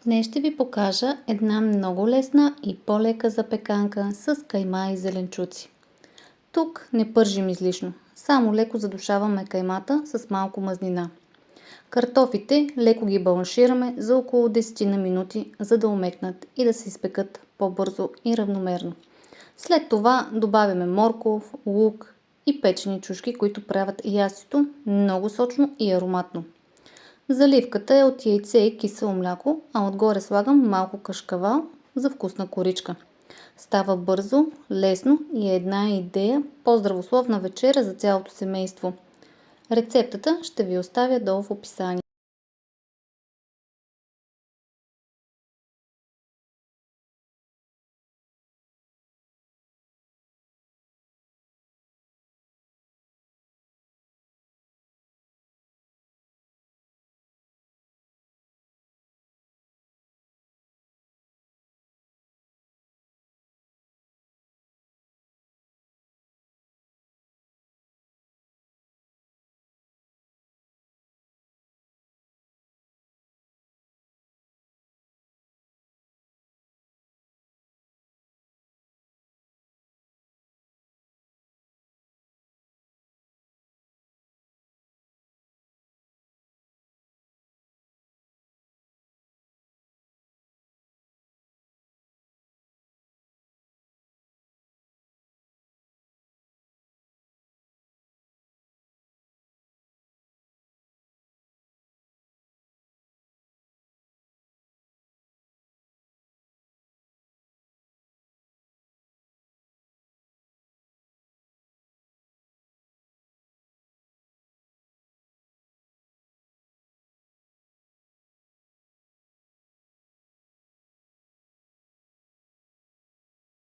Днес ще ви покажа една много лесна и по-лека запеканка с кайма и зеленчуци. Тук не пържим излишно, само леко задушаваме каймата с малко мазнина. Картофите леко ги бланшираме за около 10 на минути, за да омекнат и да се изпекат по-бързо и равномерно. След това добавяме морков, лук и печени чушки, които правят ястото много сочно и ароматно. Заливката е от яйце и кисело мляко, а отгоре слагам малко кашкавал за вкусна коричка. Става бързо, лесно и е една идея по-здравословна вечеря за цялото семейство. Рецептата ще ви оставя долу в описание.